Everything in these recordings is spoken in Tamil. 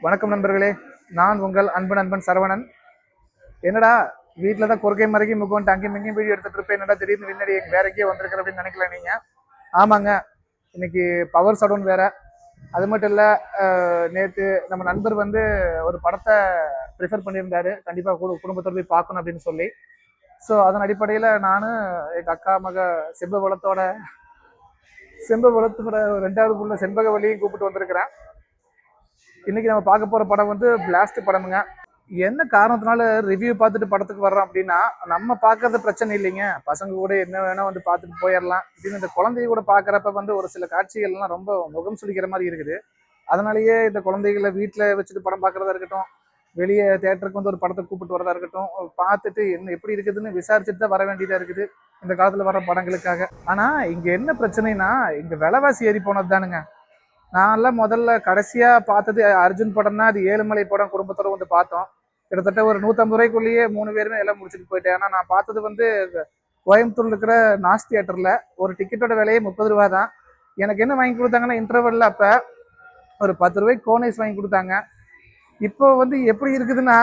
வணக்கம் நண்பர்களே. நான் உங்கள் அன்பு நண்பன் சரவணன். என்னடா வீட்டில் தான் குறுக்கை மறைக்கி முக்கோன்ட்டு அங்கேயும் இங்கேயும் வீடியோ எடுத்துட்டு இருப்பேன், என்னடா திடீர்னு பின்னாடி வேற எங்கேயோ வந்திருக்கிற அப்படின்னு நினைக்கல நீங்க. ஆமாங்க, இன்னைக்கு பவர் சடவுன் வேற. அது மட்டும் இல்லை, நேற்று நம்ம நண்பர் வந்து ஒரு படத்தை ப்ரிஃபர் பண்ணியிருந்தாரு, கண்டிப்பாக குடும்பத்தோடு போய் பார்க்கணும் அப்படின்னு சொல்லி. ஸோ அதன் அடிப்படையில் நான் எங்கள் அக்கா மக செம்பவளத்தோட செம்பவளத்தோட ரெண்டாவது புள்ள செண்பகவல்லியும் கூப்பிட்டு வந்திருக்கிறேன். இன்னைக்கு நம்ம பார்க்க போற படம் வந்து பிளாஸ்ட் படமுங்க. என்ன காரணத்தினால ரிவ்யூ பார்த்துட்டு படத்துக்கு வர்றோம் அப்படின்னா, நம்ம பார்க்கறது பிரச்சனை இல்லைங்க, பசங்க கூட என்ன வேணா வந்து பார்த்துட்டு போயிடலாம் அப்படின்னு. இந்த குழந்தைய கூட பார்க்குறப்ப வந்து ஒரு சில காட்சிகள்லாம் ரொம்ப முகம் சுளிக்கிற மாதிரி இருக்குது. அதனாலேயே இந்த குழந்தைகளை வீட்டில் வச்சுட்டு படம் பார்க்குறதா இருக்கட்டும், வெளியே தேட்டருக்கு வந்து ஒரு படத்தை கூப்பிட்டு வரதா இருக்கட்டும், பார்த்துட்டு என்ன எப்படி இருக்குதுன்னு விசாரிச்சுட்டு தான் வர வேண்டியதாக இருக்குது இந்த காலத்தில் வர படங்களுக்காக. ஆனால் இங்கே என்ன பிரச்சனைனா, இங்கே விலைவாசி ஏறி போனது தானுங்க. நான்லாம் முதல்ல கடைசியாக பார்த்தது அர்ஜுன் படம்னா அது ஏழுமலை படம், குடும்பத்தோடு வந்து பார்த்தோம். கிட்டத்தட்ட ஒரு 150 ரூபாய்க்குள்ளேயே 3 பேருமே எல்லாம் முடிச்சுட்டு போயிட்டேன். ஆனால் நான் பார்த்தது வந்து கோயம்புத்தூர்ல இருக்கிற நாஸ் தியேட்டரில். ஒரு டிக்கெட்டோட விலையே 30 ரூபா தான். எனக்கு என்ன வாங்கி கொடுத்தாங்கன்னா, இன்டர்வெல்ல அப்போ ஒரு 10 ரூபாய்க்கு கோனைஸ் வாங்கி கொடுத்தாங்க. இப்போ வந்து எப்படி இருக்குதுன்னா,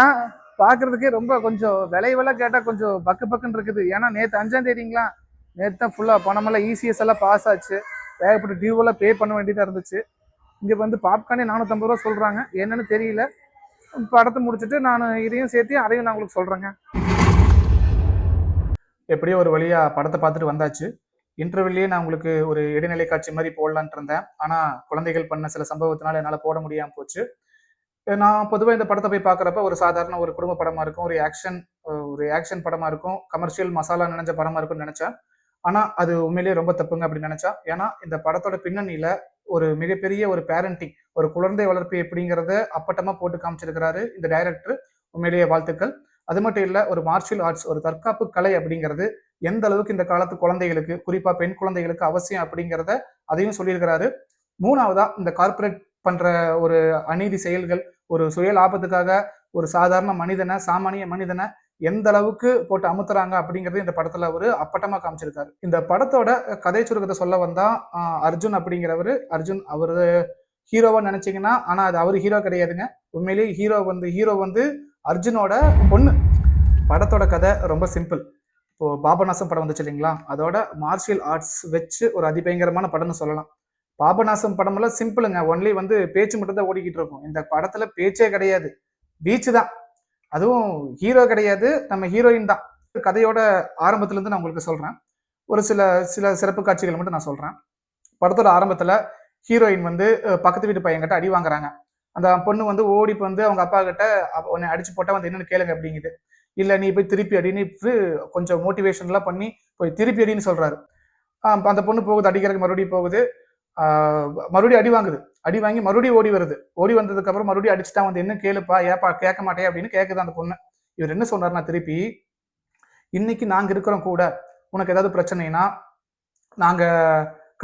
பார்க்குறதுக்கே ரொம்ப கொஞ்சம் விலைவெல்லாம் கேட்டால் கொஞ்சம் பக்கு பக்குன்னு இருக்குது. ஏன்னா நேற்று 5ஆம் தேதிங்களா, நேற்று தான் ஃபுல்லாக பணமெல்லாம் இசிஎஸ் எல்லாம் பாஸ் ஆச்சு. ஏகப்பட்ட டியூவெல்லாம் பே பண்ண வேண்டியதாக இருந்துச்சு. இங்கே வந்து பாப்கார்னே 450 ரூபா சொல்கிறாங்க, என்னன்னு தெரியல. படத்தை முடிச்சுட்டு நான் இதையும் சேர்த்து அதையும் நான் உங்களுக்கு சொல்கிறேங்க. எப்படியோ ஒரு வழியாக படத்தை பார்த்துட்டு வந்தாச்சு. இன்டர்வியூலேயே நான் உங்களுக்கு ஒரு இடைநிலை காட்சி மாதிரி போடலான்ட்டு இருந்தேன். ஆனால் குழந்தைகள் பண்ண சில சம்பவத்தினால என்னால் போட முடியாமல் போச்சு. நான் பொதுவாக இந்த படத்தை போய் பார்க்குறப்ப ஒரு சாதாரண ஒரு குடும்ப படமாக இருக்கும், ஒரு ஆக்ஷன் படமாக இருக்கும், கமர்ஷியல் மசாலா நினைஞ்ச படமாக இருக்கும்னு நினச்சேன். ஆனால் அது உண்மையிலேயே ரொம்ப தப்புங்க அப்படின்னு நினச்சேன். ஏன்னா இந்த படத்தோட பின்னணியில் ஒரு மிகப்பெரிய ஒரு பேரண்டிங், ஒரு குழந்தை வளர்ப்பு எப்படிங்கிறத அப்பட்டமா போட்டு காமிச்சிருக்கிறாரு இந்த டைரக்டர். உண்மையிலேயே வாழ்த்துக்கள். அது மட்டும் இல்ல, ஒரு மார்ஷியல் ஆர்ட்ஸ், ஒரு தற்காப்பு கலை அப்படிங்கிறது எந்த அளவுக்கு இந்த காலத்து குழந்தைகளுக்கு, குறிப்பா பெண் குழந்தைகளுக்கு அவசியம் அப்படிங்கிறத அதையும் சொல்லியிருக்கிறாரு. மூணாவதா, இந்த கார்பரேட் பண்ற ஒரு அநீதி செயல்கள், ஒரு சுய லாபத்துக்காக ஒரு சாதாரண மனிதனை, சாமானிய மனிதனை எந்த அளவுக்கு போட்டு அமுத்துறாங்க அப்படிங்கிறது இந்த படத்துல ஒரு அப்பட்டமா காமிச்சிருக்காரு. இந்த படத்தோட கதை சுருக்கத்தை சொல்ல வந்தா, அர்ஜுன் அப்படிங்கிறவரு, அவரு ஹீரோவா நினைச்சீங்கன்னா, ஆனா அது அவரு ஹீரோ கிடையாதுங்க. உண்மையிலேயே ஹீரோ வந்து அர்ஜுனோட பொண்ணு. படத்தோட கதை ரொம்ப சிம்பிள். இப்போ பாபநாசம் படம் வந்துச்சு இல்லைங்களா, அதோட மார்ஷியல் ஆர்ட்ஸ் வச்சு ஒரு அதிபயங்கரமான படம்னு சொல்லலாம். பாபநாசம் படமெல்லாம் சிம்பிளுங்க, ஒன்லி வந்து பேச்சு மட்டும் தான் ஓடிக்கிட்டு இருக்கும். இந்த படத்துல பேச்சே கிடையாது, பீச்சு தான். அதுவும் ஹீரோ கிடையாது, நம்ம ஹீரோயின் தான். கதையோட ஆரம்பத்துல இருந்து நான் உங்களுக்கு சொல்றேன். ஒரு சில சில சிறப்பு காட்சிகள் மட்டும் நான் சொல்றேன். படத்தோட ஆரம்பத்துல ஹீரோயின் வந்து பக்கத்து வீட்டு பையன்கிட்ட அடி வாங்குறாங்க. அந்த பொண்ணு வந்து ஓடி வந்து அவங்க அப்பா கிட்ட, உன்னை அடிச்சு போட்டா வந்து என்னன்னு கேளுங்க அப்படிங்குது. இல்ல நீ போய் திருப்பி அடின்னு கொஞ்சம் மோட்டிவேஷன் எல்லாம் பண்ணி போய் திருப்பி அடின்னு சொல்றாரு. அந்த பொண்ணு போகுது, அடிக்கிறதுக்கு மறுபடியும் போகுது. மறுபடியும் அடி வாங்குது. அடி வாங்கி மறுபடியும் ஓடி வருது. ஓடி வந்ததுக்கு அப்புறம் மறுபடியும் அடிச்சுட்டா வந்து என்ன கேளுப்பா, ஏப்பா கேட்க மாட்டே அப்படின்னு கேட்குது அந்த பொண்ணு. இவர் என்ன சொன்னார்னா திருப்பி, இன்னைக்கு நாங்க இருக்கிறோம் கூட, உனக்கு ஏதாவது பிரச்சனைனா நாங்க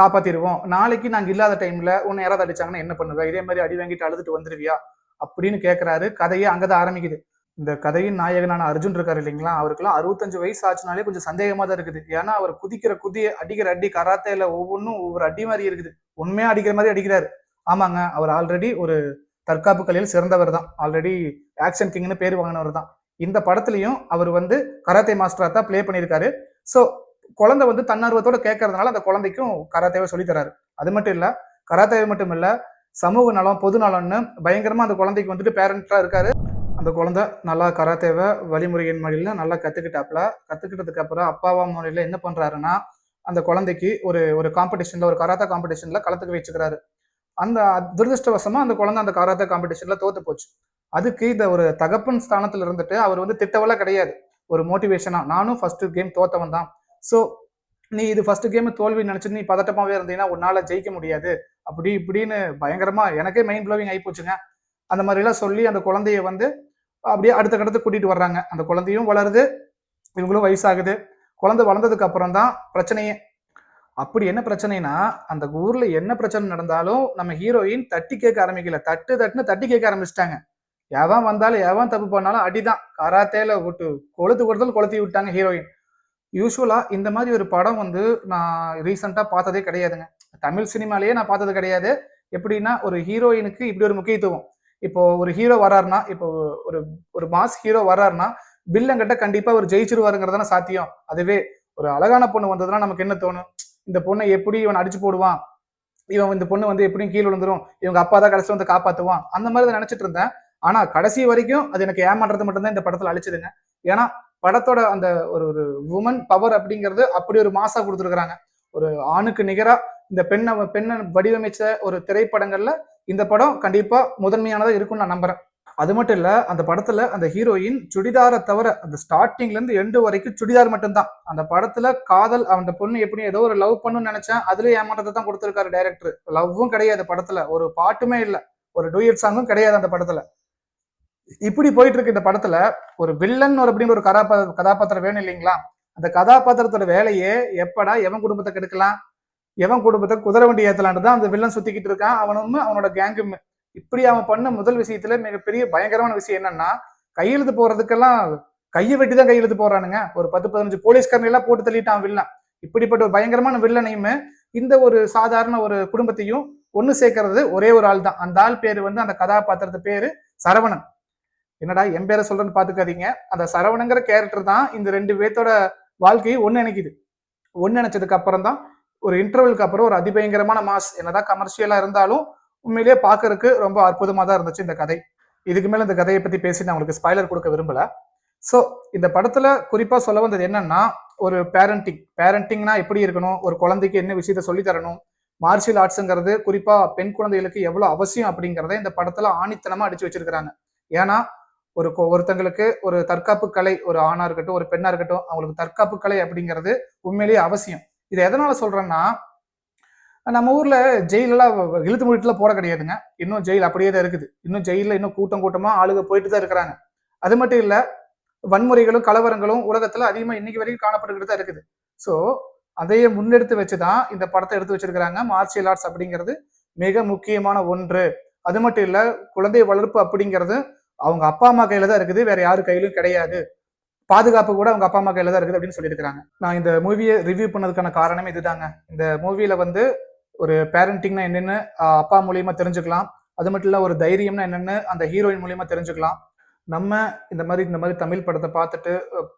காப்பாத்திடுவோம். நாளைக்கு நாங்க இல்லாத டைம்ல உன்னை யாராவது அடிச்சாங்கன்னா என்ன பண்ணுவ, இதே மாதிரி அடி வாங்கிட்டு அழுதுட்டு வந்துருவியா அப்படின்னு கேட்கிறாரு. கதையே அங்கதான் ஆரம்பிக்குது. இந்த கதையின் நாயகனான அர்ஜுன் இருக்காரு இல்லைங்களா, அவருக்குலாம் 65 வயசு ஆச்சுனாலே கொஞ்சம் சந்தேகமா தான் இருக்குது. ஏன்னா அவர் குதிக்கிற குதிய, அடிக்கிற அடி, கராத்தேல ஒவ்வொன்றும் ஒவ்வொரு அடி மாதிரி இருக்குது. உண்மையா அடிக்கிற மாதிரி அடிக்கிறாரு. ஆமாங்க, அவர் ஆல்ரெடி ஒரு தற்காப்பு கலையில் சிறந்தவர் தான். ஆல்ரெடி ஆக்ஷன் கிங்னு பேர் வாங்கினவர் தான். இந்த படத்துலயும் அவர் வந்து கராத்தே மாஸ்டரா தான் பிளே பண்ணியிருக்காரு. ஸோ குழந்தை வந்து தன்னார்வத்தோட கேட்கறதுனால அந்த குழந்தைக்கும் கராத்தேவை சொல்லி தராரு. அது மட்டும் இல்ல, கராத்தேவை மட்டும் இல்ல, சமூக நலம், பொது நலம்னு பயங்கரமா அந்த குழந்தைக்கு வந்துட்டு பேரண்டா இருக்காரு. அந்த குழந்தை நல்லா கராத்தேவை வழிமுறையின் முறையில் நல்லா கற்றுக்கிட்டாப்புல. கற்றுக்கிட்டதுக்கு அப்புறம் அப்பாவா முறையில் என்ன பண்ணுறாருன்னா, அந்த குழந்தைக்கு ஒரு ஒரு காம்படிஷனில், ஒரு கராத்தே காம்படிஷனில் கலத்துக்க வச்சுக்கிறாரு. அந்த துரதிருஷ்டவசமாக அந்த குழந்தை அந்த கராத்தே காம்படிஷனில் தோத்து போச்சு. அதுக்கு இந்த ஒரு தகப்பன் ஸ்தானத்தில் இருந்துட்டு அவர் வந்து திட்டவெல்லாம் கிடையாது, ஒரு மோட்டிவேஷனாக, நானும் ஃபர்ஸ்ட் கேம் தோத்தவன் தான். ஸோ நீ இது ஃபர்ஸ்ட் கேம் தோல்வி நினச்சிட்டு நீ பதட்டமாகவே இருந்தீங்கன்னா உன்னால் ஜெயிக்க முடியாது அப்படி இப்படின்னு பயங்கரமாக எனக்கே மைண்ட் ப்ளோவிங் ஆகி போச்சுங்க. அந்த மாதிரிலாம் சொல்லி அந்த குழந்தைய வந்து அப்படியே அடுத்த கடத்து கூட்டிட்டு வர்றாங்க. அந்த குழந்தையும் வளருது, இவங்களும் வயசாகுது. குழந்தை வளர்ந்ததுக்கு அப்புறம் தான் பிரச்சனையே. அப்படி என்ன பிரச்சனைனா, அந்த ஊர்ல என்ன பிரச்சனை நடந்தாலும் நம்ம ஹீரோயின் தட்டி கேட்க ஆரம்பிக்கல, தட்டுன்னு தட்டி கேட்க ஆரம்பிச்சிட்டாங்க. எவன் வந்தாலும் எவன் தப்பு பண்ணாலும் அடிதான். கராத்தேல விட்டு கொளுத்து கொடுத்தாலும் கொளுத்தி விட்டாங்க ஹீரோயின். யூஸ்வலா இந்த மாதிரி ஒரு படம் வந்து நான் ரீசெண்டா பார்த்ததே கிடையாதுங்க. தமிழ் சினிமாலேயே நான் பார்த்தது கிடையாது. எப்படின்னா, ஒரு ஹீரோயினுக்கு இப்படி ஒரு முக்கியத்துவம். இப்போ ஒரு ஹீரோ வராருன்னா, இப்போ ஒரு ஒரு மாஸ் ஹீரோ வராருன்னா, வில்லன் கிட்ட கண்டிப்பா அவர் ஜெயிச்சிருவாருங்கிறது சாத்தியம். அதுவே ஒரு அழகான பொண்ணு வந்ததுன்னா நமக்கு என்ன தோணும்? இந்த பொண்ணை எப்படி இவன் அடிச்சு போடுவான்? இவன் இந்த பொண்ணு வந்து எப்படியும் கீழ விழுந்துரும். இவங்க அப்பா தான் கடைசில வந்து காப்பாத்துவான். அந்த மாதிரி தான் நினைச்சிட்டு இருந்தேன். ஆனா கடைசி வரைக்கும் அது எனக்கு ஏமாற்றத்த மட்டும் தான் இந்த படத்துல அளிச்சதுங்க. ஏன்னா படத்தோட அந்த ஒரு ஒரு வுமன் பவர் அப்படிங்கிறது அப்படி ஒரு மாஸா குடுத்துருக்காங்க. ஒரு ஆணுக்கு நிகரா இந்த பெண்ண வடிவமைச்ச ஒரு திரைப்படங்கள்ல இந்த படம் கண்டிப்பா முதன்மையானதா இருக்கும்னு நான் நம்புறேன். அது மட்டும் இல்ல, அந்த படத்துல அந்த ஹீரோயின் சுடிதார தவிர அந்த ஸ்டார்டிங்ல இருந்து எண்டு வரைக்கும் சுடிதார் மட்டும்தான். அந்த படத்துல காதல் அந்த பொண்ணு எப்படி ஏதோ ஒரு லவ் பண்ணுன்னு நினைச்சேன். அதுலயும் ஏமாற்றத்தை தான் கொடுத்திருக்காரு டைரக்டர். லவ்வும் கிடையாது படத்துல. ஒரு பாட்டுமே இல்ல. ஒரு டூயட் சாங்கும் கிடையாது அந்த படத்துல. இப்படி போயிட்டு இருக்கு இந்த படத்துல ஒரு வில்லன் ஒரு அப்படின்னு ஒரு கதாபாத்திரம் வேணும் இல்லைங்களா? அந்த கதாபாத்திரத்தோட வேலையே எப்படா எவன் குடும்பத்தை கெடுக்கலாம், எவன் குடும்பத்தை குதிரை வண்டி ஏத்தலான்னு தான் அந்த வில்லன் சுத்திக்கிட்டு இருக்கான். அவனும் அவனோட கேங்கும். இப்படி அவன் பண்ண முதல் விஷயத்துல மிகப்பெரிய பயங்கரமான விஷயம் என்னன்னா, கையெழுத்து போறதுக்கெல்லாம் கையை வெட்டி தான் கையெழுத்து போறானுங்க. ஒரு 10, 15 போலீஸ்காரனை எல்லாம் போட்டு தள்ளிட்டான் வில்லன். இப்படிப்பட்ட ஒரு பயங்கரமான வில்லனையுமே இந்த ஒரு சாதாரண ஒரு குடும்பத்தையும் ஒண்ணு சேர்க்கறது ஒரே ஒரு ஆள் தான். அந்த ஆள் பேரு வந்து அந்த கதாபாத்திரத்து பேரு சரவணன். என்னடா என் பேரை சொல்றேன்னு பாத்துக்காதீங்க. அந்த சரவணங்கிற கேரக்டர் தான் இந்த 2 பேத்தோட வாழ்க்கையை ஒண்ணு நினைக்குது. ஒண்ணு நினைச்சதுக்கு அப்புறம் தான் ஒரு இன்டர்வலுக்கு அப்புறம் ஒரு அதிபயங்கரமான மாஸ் என்னதான் கமர்ஷியலா இருந்தாலும் உண்மையிலேயே பாக்குறதுக்கு ரொம்ப அற்புதமா தான் இருந்துச்சு இந்த கதை. இதுக்கு மேல இந்த கதையை பத்தி பேசி நான் உங்களுக்கு ஸ்பாய்லர் கொடுக்க விரும்பல. சோ இந்த படத்துல குறிப்பா சொல்ல வந்தது என்னன்னா, ஒரு பேரண்டிங்னா எப்படி இருக்கணும், ஒரு குழந்தைக்கு என்ன விஷயத்த சொல்லி தரணும், மார்ஷியல் ஆர்ட்ஸ்ங்கிறது குறிப்பா பெண் குழந்தைகளுக்கு எவ்வளவு அவசியம் அப்படிங்கறத இந்த படத்துல ஆணித்தனமா அடிச்சு வச்சிருக்காங்க. ஏன்னா ஒருத்தங்களுக்கு ஒரு தற்காப்பு கலை, ஒரு ஆணா இருக்கட்டும் ஒரு பெண்ணா இருக்கட்டும், அவங்களுக்கு தற்காப்பு கலை அப்படிங்கிறது உண்மையிலேயே அவசியம். இதை எதனால சொல்றேன்னா, நம்ம ஊர்ல ஜெயிலெல்லாம் இழுத்து மூடிட்டுலாம் போட கிடையாதுங்க. இன்னும் ஜெயில் அப்படியே தான் இருக்குது. இன்னும் ஜெயில இன்னும் கூட்டம் கூட்டமா ஆளுங்க போயிட்டு தான் இருக்கிறாங்க. அது மட்டும் இல்ல, வன்முறைகளும் கலவரங்களும் உலகத்துல அதிகமா இன்னைக்கு வரைக்கும் காணப்பட்டுக்கிட்டு தான் இருக்குது. சோ அதையே முன்னெடுத்து வச்சுதான் இந்த படத்தை எடுத்து வச்சிருக்கிறாங்க. மார்ஷியல் ஆர்ட்ஸ் அப்படிங்கிறது மிக முக்கியமான ஒன்று. அது மட்டும் இல்ல, குழந்தை வளர்ப்பு அப்படிங்கிறது அவங்க அப்பா அம்மா கையில தான் இருக்குது, வேற யாரு கையிலும் கிடையாது. பாதுகாப்பு கூட அவங்க அப்பா அம்மா கையில தான் இருக்குது அப்படின்னு சொல்லியிருக்காங்க. நான் இந்த மூவியை ரிவ்யூ பண்ணதுக்கான காரணமே இதுதாங்க. இந்த மூவில வந்து ஒரு பேரண்டிங்னா என்னன்னு அப்பா மூலியமா தெரிஞ்சுக்கலாம். அது மட்டும் இல்ல, ஒரு தைரியம்னா என்னன்னு அந்த ஹீரோயின் மூலியமா தெரிஞ்சுக்கலாம். நம்ம இந்த மாதிரி தமிழ் படத்தை பார்த்துட்டு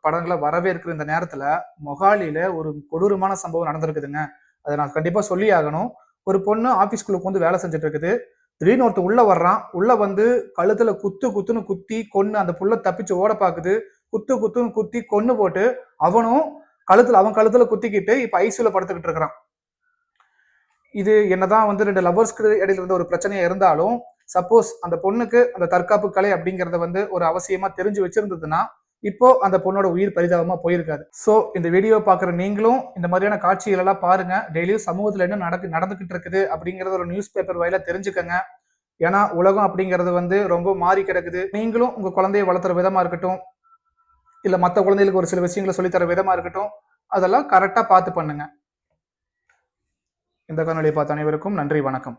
படங்களை வரவேற்கிற இந்த நேரத்துல மொகாலியில ஒரு கொடூரமான சம்பவம் நடந்திருக்குதுங்க. அதை நான் கண்டிப்பா சொல்லி ஆகணும். ஒரு பொண்ணு ஆபீஸ்க்குள்ள வந்து வேலை செஞ்சுட்டு இருக்குது. திடீர்னு ஒருத்தன் உள்ள வர்றான். உள்ள வந்து கழுத்துல குத்துன்னு குத்தி கொன்னு அந்த புள்ள தப்பிச்சு ஓட பாக்குது. குத்துன்னு குத்தி கொன்னு போட்டு அவனும் அவன் கழுத்துல குத்திக்கிட்டு இப்ப ஐசியூல படுத்துக்கிட்டு இருக்கிறான். இது என்னதான் வந்து 2 லவர்ஸ்க்கு இடையில இருந்த ஒரு பிரச்சனையா இருந்தாலும், சப்போஸ் அந்த பொண்ணுக்கு அந்த தற்காப்பு கலை அப்படிங்கறத வந்து ஒரு அவசியமா தெரிஞ்சு வச்சிருந்ததுன்னா, இப்போ அந்த பொண்ணோட உயிர் பரிதாபமா போயிருக்காது. சோ இந்த வீடியோ பாக்குற நீங்களும் இந்த மாதிரியான காட்சிகள் எல்லாம் பாருங்க. டெய்லியும் சமூகத்துல என்ன நடந்துகிட்டு இருக்குது அப்படிங்கறது ஒரு நியூஸ் பேப்பர் வாயிலா தெரிஞ்சுக்கங்க. ஏன்னா உலகம் அப்படிங்கிறது வந்து ரொம்ப மாறி கிடக்குது. நீங்களும் உங்க குழந்தையை வளர்த்துற விதமா இருக்கட்டும், இல்ல மத்த குழந்தைகளுக்கு ஒரு சில விஷயங்களை சொல்லித்தர விதமா இருக்கட்டும், அதெல்லாம் கரெக்டா பார்த்து பண்ணுங்க. இந்த காணொலியை பார்த்த அனைவருக்கும் நன்றி, வணக்கம்.